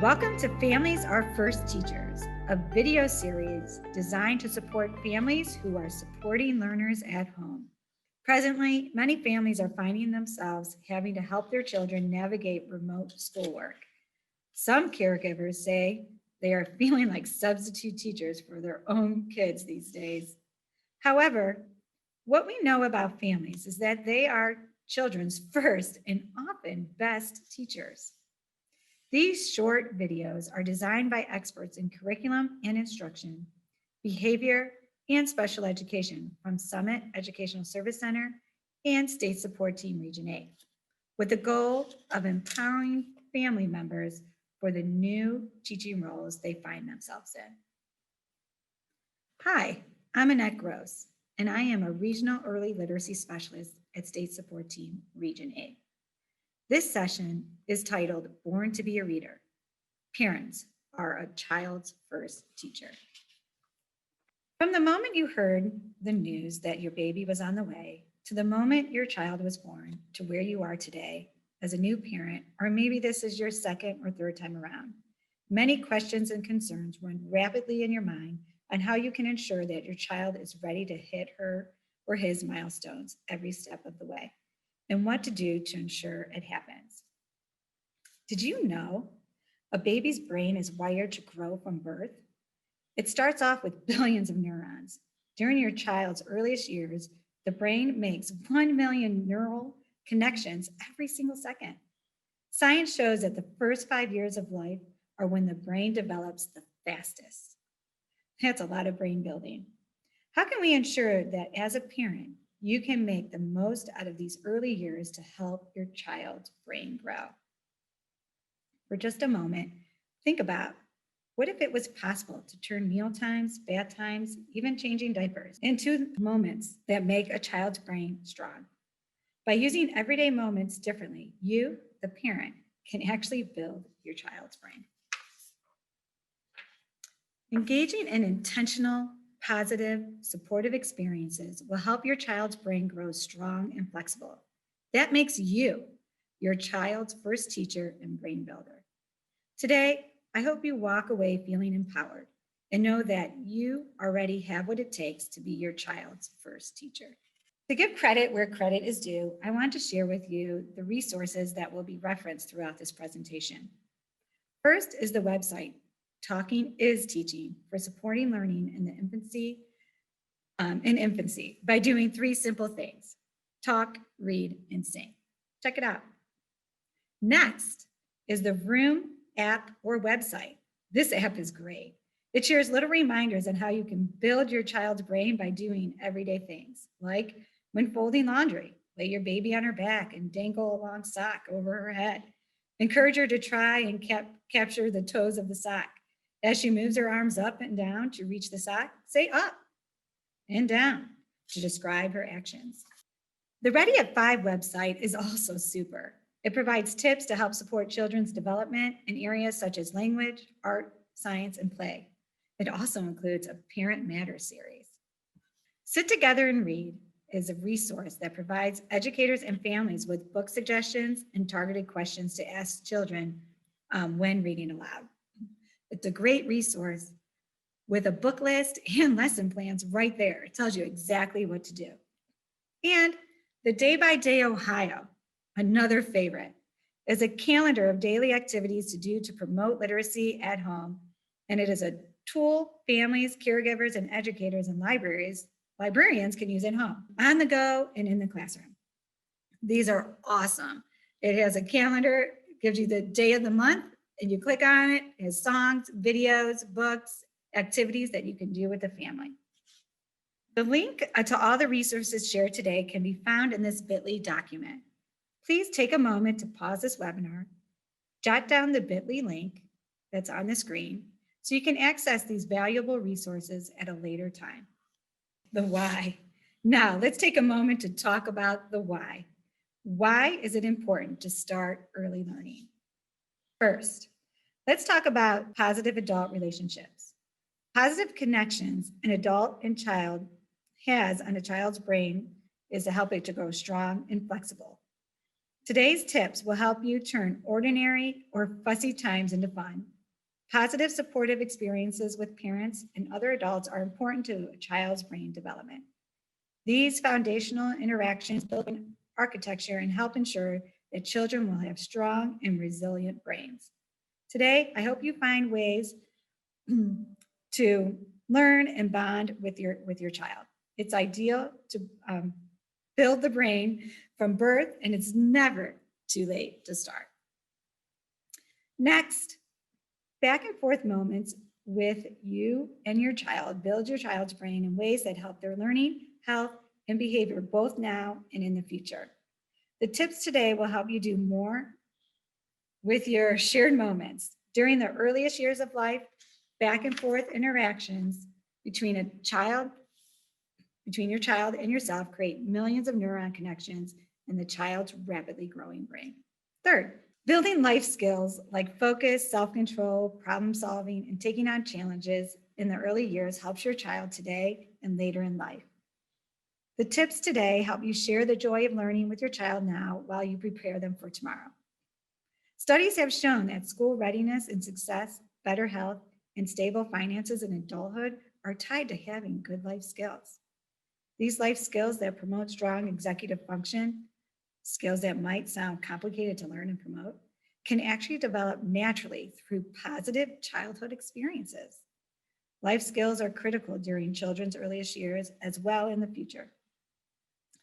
Welcome to Families Are First Teachers, a video series designed to support families who are supporting learners at home. Presently, many families are finding themselves having to help their children navigate remote schoolwork. Some caregivers say they are feeling like substitute teachers for their own kids these days. However, what we know about families is that they are children's first and often best teachers. These short videos are designed by experts in curriculum and instruction, behavior, and special education from Summit Educational Service Center and State Support Team Region 8, with the goal of empowering family members for the new teaching roles they find themselves in. Hi, I'm Annette Gross, and I am a Regional Early Literacy Specialist at State Support Team Region 8. This session is titled Born to be a Reader. Parents are a child's first teacher. From the moment you heard the news that your baby was on the way, to the moment your child was born, to where you are today as a new parent, or maybe this is your second or third time around, many questions and concerns run rapidly in your mind on how you can ensure that your child is ready to hit her or his milestones every step of the way, and what to do to ensure it happens. Did you know a baby's brain is wired to grow from birth? It starts off with billions of neurons. During your child's earliest years, the brain makes 1 million neural connections every single second. Science shows that the first 5 years of life are when the brain develops the fastest. That's a lot of brain building. How can we ensure that as a parent, you can make the most out of these early years to help your child's brain grow? For just a moment, think about, what if it was possible to turn meal times, bath times, even changing diapers into moments that make a child's brain strong? By using everyday moments differently, you, the parent, can actually build your child's brain. Engaging in intentional, positive, supportive experiences will help your child's brain grow strong and flexible. That makes you your child's first teacher and brain builder. Today, I hope you walk away feeling empowered and know that you already have what it takes to be your child's first teacher. To give credit where credit is due, I want to share with you the resources that will be referenced throughout this presentation. First is the website, Talking is Teaching, for supporting learning in the infancy by doing 3 simple things: talk, read, and sing. Check it out. Next is the Room app or website. This app is great. It shares little reminders on how you can build your child's brain by doing everyday things, like when folding laundry, lay your baby on her back and dangle a long sock over her head. Encourage her to try and capture the toes of the sock. As she moves her arms up and down to reach the sock, say up and down to describe her actions. The Ready at 5 website is also super. It provides tips to help support children's development in areas such as language, art, science, and play. It also includes a Parent Matters series. Sit Together and Read is a resource that provides educators and families with book suggestions and targeted questions to ask children when reading aloud. It's a great resource with a book list and lesson plans right there. It tells you exactly what to do. And the Day by Day Ohio, another favorite, is a calendar of daily activities to do to promote literacy at home. And it is a tool families, caregivers, and educators and librarians can use at home, on the go, and in the classroom. These are awesome. It has a calendar, gives you the day of the month, and you click on it. It has songs, videos, books, activities that you can do with the family. The link to all the resources shared today can be found in this bit.ly document. Please take a moment to pause this webinar, jot down the bit.ly link that's on the screen so you can access these valuable resources at a later time. The why. Now, let's take a moment to talk about the why. Why is it important to start early learning? First, let's talk about positive adult relationships. Positive connections an adult and child has on a child's brain is to help it to grow strong and flexible. Today's tips will help you turn ordinary or fussy times into fun. Positive supportive experiences with parents and other adults are important to a child's brain development. These foundational interactions build an architecture and help ensure that children will have strong and resilient brains. Today, I hope you find ways to learn and bond with your child. It's ideal to build the brain from birth, and it's never too late to start. Next, back and forth moments with you and your child build your child's brain in ways that help their learning, health, and behavior both now and in the future. The tips today will help you do more with your shared moments. During the earliest years of life, back and forth interactions between your child and yourself create millions of neuron connections in the child's rapidly growing brain. Third, building life skills like focus, self-control, problem solving, and taking on challenges in the early years helps your child today and later in life. The tips today help you share the joy of learning with your child now while you prepare them for tomorrow. Studies have shown that school readiness and success, better health, and stable finances in adulthood are tied to having good life skills. These life skills that promote strong executive function, skills that might sound complicated to learn and promote, can actually develop naturally through positive childhood experiences. Life skills are critical during children's earliest years as well in the future.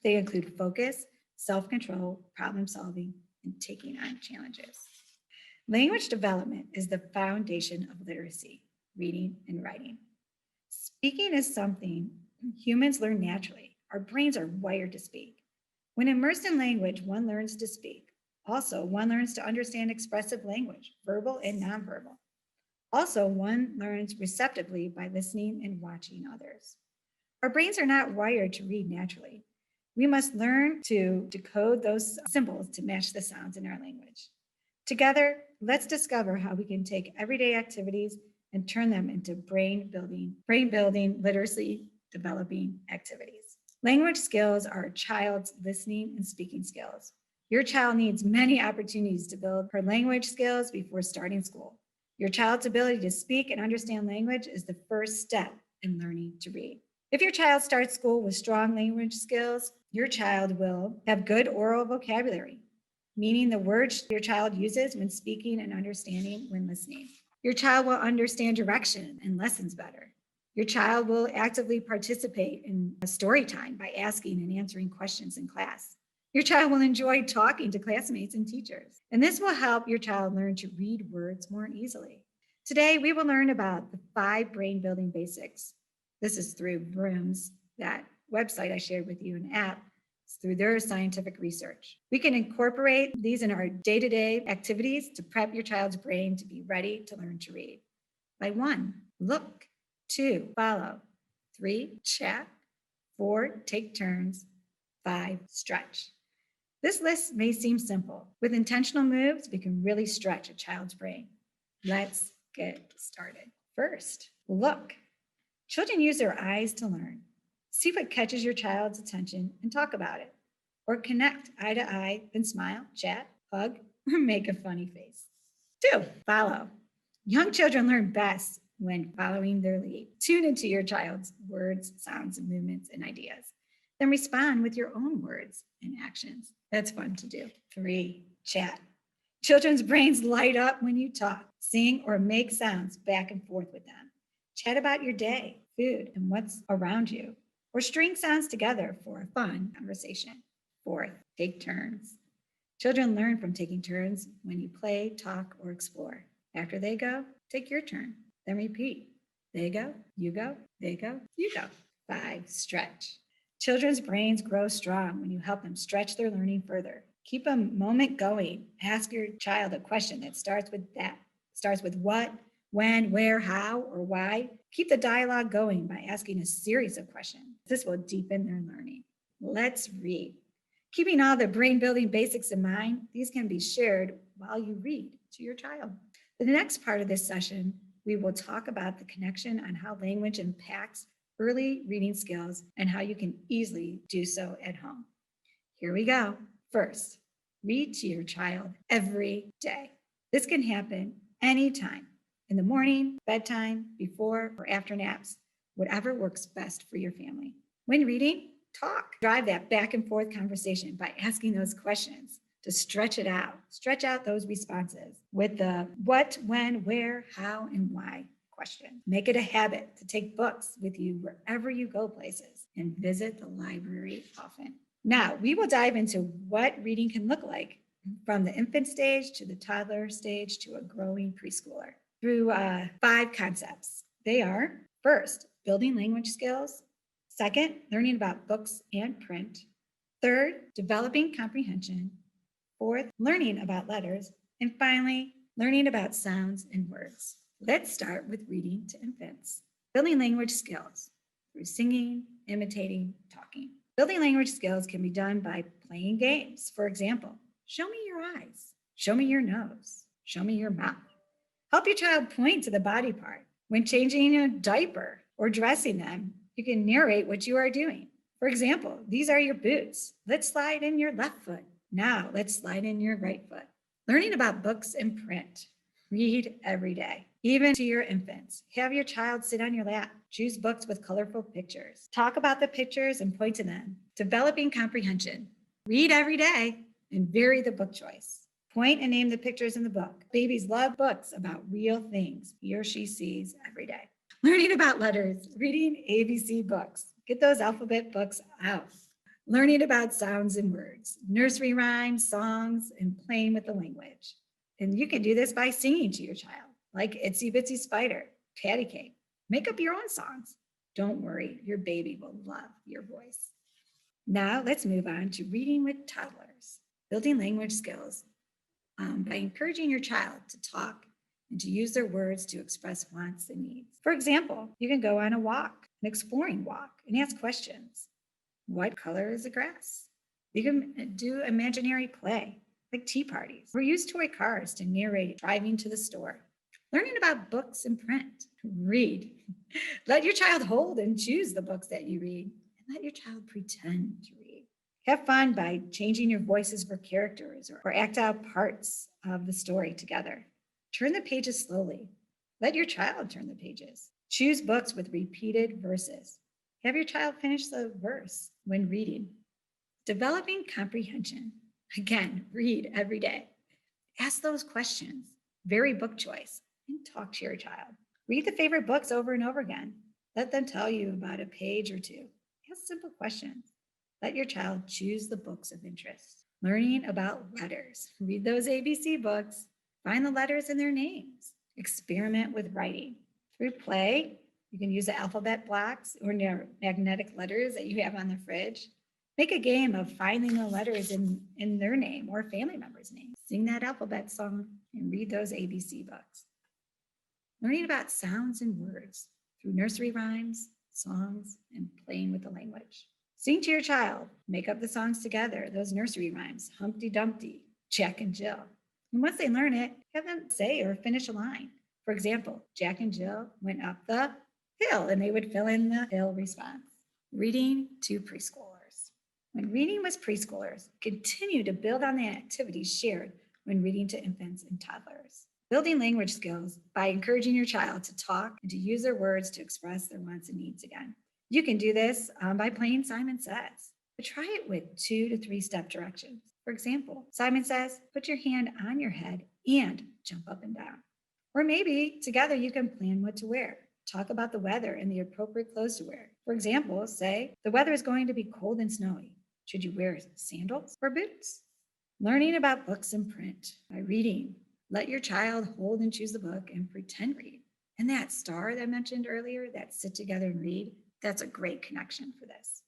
They include focus, self-control, problem solving, and taking on challenges. Language development is the foundation of literacy, reading and writing. Speaking is something humans learn naturally. Our brains are wired to speak. When immersed in language, one learns to speak. Also, one learns to understand expressive language, verbal and nonverbal. Also, one learns receptively by listening and watching others. Our brains are not wired to read naturally. We must learn to decode those symbols to match the sounds in our language. Together, let's discover how we can take everyday activities and turn them into brain-building, literacy developing activities. Language skills are a child's listening and speaking skills. Your child needs many opportunities to build her language skills before starting school. Your child's ability to speak and understand language is the first step in learning to read. If your child starts school with strong language skills, your child will have good oral vocabulary, meaning the words your child uses when speaking and understanding when listening. Your child will understand direction and lessons better. Your child will actively participate in a story time by asking and answering questions in class. Your child will enjoy talking to classmates and teachers, and this will help your child learn to read words more easily. Today, we will learn about the 5 brain building basics. This is through Brooms, that website I shared with you, an app. It's through their scientific research. We can incorporate these in our day-to-day activities to prep your child's brain to be ready to learn to read. By 1, look. 2, follow. 3, chat. 4, take turns. 5, stretch. This list may seem simple. With intentional moves, we can really stretch a child's brain. Let's get started. First, look. Children use their eyes to learn. See what catches your child's attention and talk about it. Or connect eye to eye, then smile, chat, hug, or make a funny face. 2, follow. Young children learn best when following their lead. Tune into your child's words, sounds, and movements and ideas. Then respond with your own words and actions. That's fun to do. 3, chat. Children's brains light up when you talk, sing, or make sounds back and forth with them. Chat about your day, food, and what's around you, or string sounds together for a fun conversation. 4, take turns. Children learn from taking turns when you play, talk, or explore. After they go, take your turn, then repeat. They go, you go, they go, you go. 5, stretch. Children's brains grow strong when you help them stretch their learning further. Keep a moment going. Ask your child a question that starts with what, when, where, how, or why. Keep the dialogue going by asking a series of questions. This will deepen their learning. Let's read. Keeping all the brain building basics in mind, these can be shared while you read to your child. In the next part of this session, we will talk about the connection on how language impacts early reading skills and how you can easily do so at home. Here we go. First, Read to your child every day. This can happen anytime, in the morning, bedtime, before or after naps, whatever works best for your family. When reading, talk. Drive that back and forth conversation by asking those questions to stretch it out. Stretch out those responses with the what, when, where, how, and why question. Make it a habit to take books with you wherever you go places and visit the library often. Now, we will dive into what reading can look like from the infant stage to the toddler stage to a growing preschooler through 5 concepts. They are, first, building language skills. Second, learning about books and print. Third, developing comprehension. Fourth, learning about letters. And finally, learning about sounds and words. Let's start with reading to infants. Building language skills through singing, imitating, talking. Building language skills can be done by playing games. For example, show me your eyes, show me your nose, show me your mouth. Help your child point to the body part. When changing a diaper or dressing them, you can narrate what you are doing. For example, these are your boots. Let's slide in your left foot. Now let's slide in your right foot. Learning about books and print. Read every day, even to your infants. Have your child sit on your lap. Choose books with colorful pictures. Talk about the pictures and point to them. Developing comprehension. Read every day and vary the book choice. Point and name the pictures in the book. Babies love books about real things he or she sees every day. Learning about letters. Reading ABC books. Get those alphabet books out. Learning about sounds and words. Nursery rhymes, songs, and playing with the language. And you can do this by singing to your child, like Itsy Bitsy Spider, Patty Cake. Make up your own songs. Don't worry, your baby will love your voice. Now let's move on to reading with toddlers. Building language skills by encouraging your child to talk and to use their words to express wants and needs. For example, you can go on a walk, an exploring walk, and ask questions. What color is the grass? You can do imaginary play, like tea parties, or use toy cars to narrate driving to the store. Learning about books and print. Read. Let your child hold and choose the books that you read, and let your child pretend to read. Have fun by changing your voices for characters or act out parts of the story together. Turn the pages slowly. Let your child turn the pages. Choose books with repeated verses. Have your child finish the verse when reading. Developing comprehension. Again, read every day. Ask those questions. Vary book choice and talk to your child. Read the favorite books over and over again. Let them tell you about a page or two. Ask simple questions. Let your child choose the books of interest. Learning about letters. Read those ABC books. Find the letters in their names. Experiment with writing. Through play, you can use the alphabet blocks or magnetic letters that you have on the fridge. Make a game of finding the letters in their name or family member's name. Sing that alphabet song and read those ABC books. Learning about sounds and words through nursery rhymes, songs, and playing with the language. Sing to your child. Make up the songs together, those nursery rhymes, Humpty Dumpty, Jack and Jill. And once they learn it, have them say or finish a line. For example, Jack and Jill went up the hill, and they would fill in the hill response. Reading to preschoolers. When reading with preschoolers, continue to build on the activities shared when reading to infants and toddlers. Building language skills by encouraging your child to talk and to use their words to express their wants and needs again. You can do this by playing Simon Says, but try it with 2 to 3 step directions. For example, Simon says, put your hand on your head and jump up and down. Or maybe together you can plan what to wear. Talk about the weather and the appropriate clothes to wear. For example, say, the weather is going to be cold and snowy. Should you wear sandals or boots? Learning about books and print by reading. Let your child hold and choose the book and pretend read. And that star that I mentioned earlier, that sit together and read, that's a great connection for this.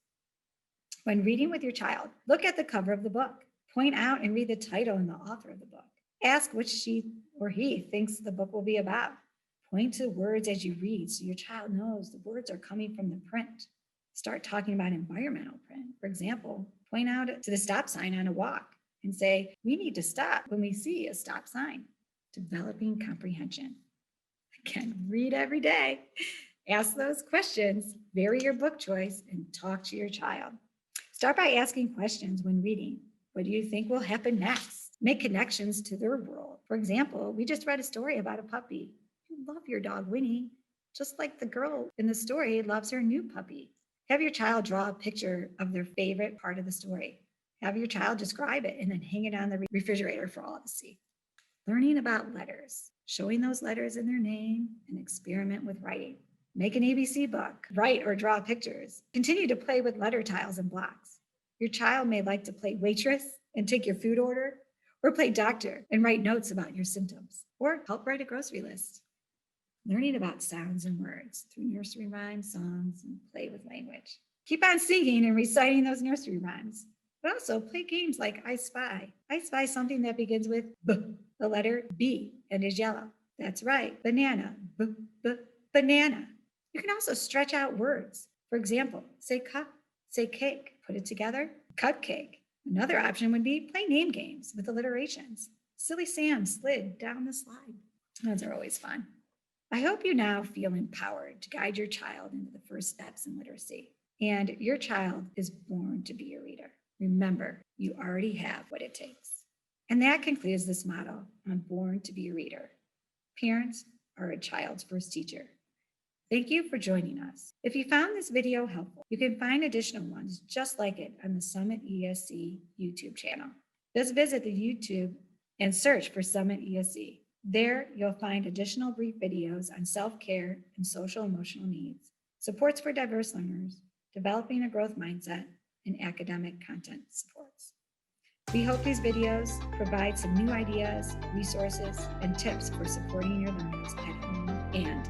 When reading with your child, look at the cover of the book. Point out and read the title and the author of the book. Ask what she or he thinks the book will be about. Point to words as you read so your child knows the words are coming from the print. Start talking about environmental print. For example, point out to the stop sign on a walk and say, we need to stop when we see a stop sign. Developing comprehension. Again, read every day. Ask those questions, vary your book choice, and talk to your child. Start by asking questions when reading. What do you think will happen next? Make connections to their world. For example, we just read a story about a puppy. You love your dog, Winnie, just like the girl in the story loves her new puppy. Have your child draw a picture of their favorite part of the story. Have your child describe it and then hang it on the refrigerator for all to see. Learning about letters, showing those letters in their name, and experiment with writing. Make an ABC book, write or draw pictures. Continue to play with letter tiles and blocks. Your child may like to play waitress and take your food order, or play doctor and write notes about your symptoms, or help write a grocery list. Learning about sounds and words through nursery rhymes, songs, and play with language. Keep on singing and reciting those nursery rhymes, but also play games like I Spy. I Spy something that begins with B, the letter B, and is yellow. That's right, banana, banana. You can also stretch out words. For example, say cup, say cake, put it together, cupcake. Another option would be play name games with alliterations. Silly Sam slid down the slide. Those are always fun. I hope you now feel empowered to guide your child into the first steps in literacy. And your child is born to be a reader. Remember, you already have what it takes. And that concludes this model on Born to be a Reader. Parents are a child's first teacher. Thank you for joining us. If you found this video helpful, you can find additional ones just like it on the Summit ESC YouTube channel. Just visit the YouTube and search for Summit ESC. There, you'll find additional brief videos on self-care and social emotional needs, supports for diverse learners, developing a growth mindset, and academic content supports. We hope these videos provide some new ideas, resources, and tips for supporting your learners at home and